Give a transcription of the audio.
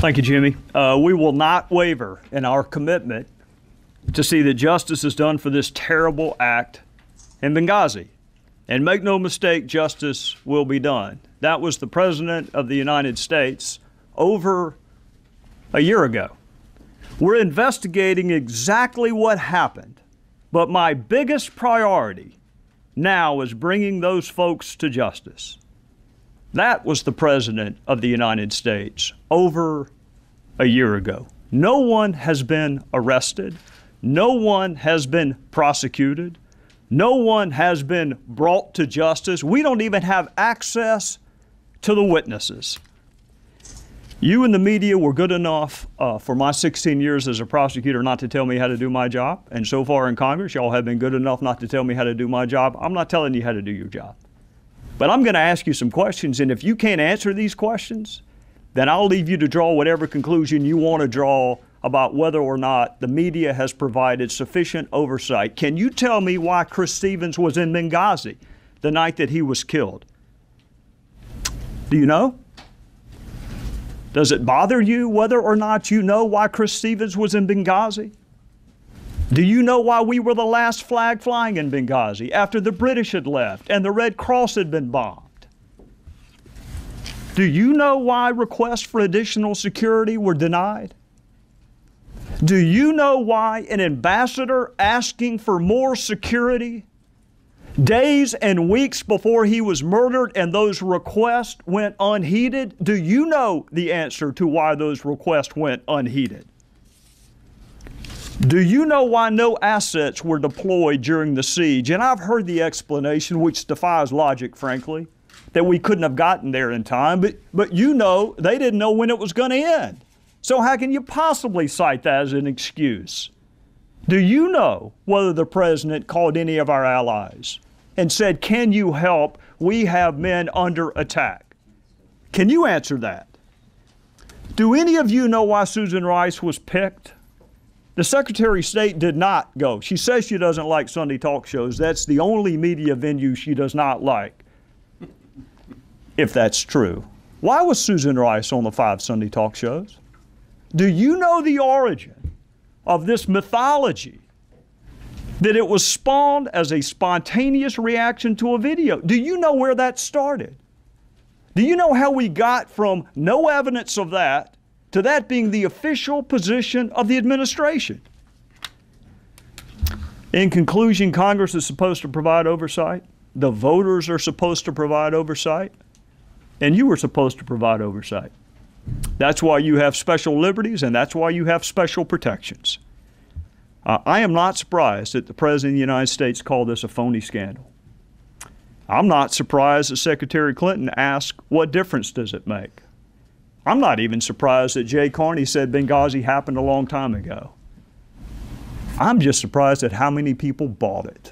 Thank you, Jimmy. We will not waver in our commitment to see that justice is done for this terrible act in Benghazi. And make no mistake, justice will be done. That was the President of the United States over a year ago. We're investigating exactly what happened, but my biggest priority now is bringing those folks to justice. That was the President of the United States over a year ago. No one has been arrested. No one has been prosecuted. No one has been brought to justice. We don't even have access to the witnesses. You and the media were good enough for my 16 years as a prosecutor not to tell me how to do my job. And so far in Congress, y'all have been good enough not to tell me how to do my job. I'm not telling you how to do your job. But I'm going to ask you some questions, and if you can't answer these questions, then I'll leave you to draw whatever conclusion you want to draw about whether or not the media has provided sufficient oversight. Can you tell me why Chris Stevens was in Benghazi the night that he was killed? Do you know? Does it bother you whether or not you know why Chris Stevens was in Benghazi? Do you know why we were the last flag flying in Benghazi after the British had left and the Red Cross had been bombed? Do you know why requests for additional security were denied? Do you know why an ambassador asking for more security days and weeks before he was murdered and those requests went unheeded? Do you know the answer to why those requests went unheeded? Do you know why no assets were deployed during the siege? And I've heard the explanation, which defies logic, frankly, that we couldn't have gotten there in time, but you know they didn't know when it was going to end. So how can you possibly cite that as an excuse? Do you know whether the president called any of our allies and said, can you help? We have men under attack. Can you answer that? Do any of you know why Susan Rice was picked? The Secretary of State did not go. She says she doesn't like Sunday talk shows. That's the only media venue she does not like, if that's true. Why was Susan Rice on the 5 Sunday talk shows? Do you know the origin of this mythology that it was spawned as a spontaneous reaction to a video? Do you know where that started? Do you know how we got from no evidence of that to that being the official position of the administration? In conclusion, Congress is supposed to provide oversight. The voters are supposed to provide oversight. And you were supposed to provide oversight. That's why you have special liberties, and that's why you have special protections. I am not surprised that the President of the United States called this a phony scandal. I'm not surprised that Secretary Clinton asked, what difference does it make? I'm not even surprised that Jay Carney said Benghazi happened a long time ago. I'm just surprised at how many people bought it.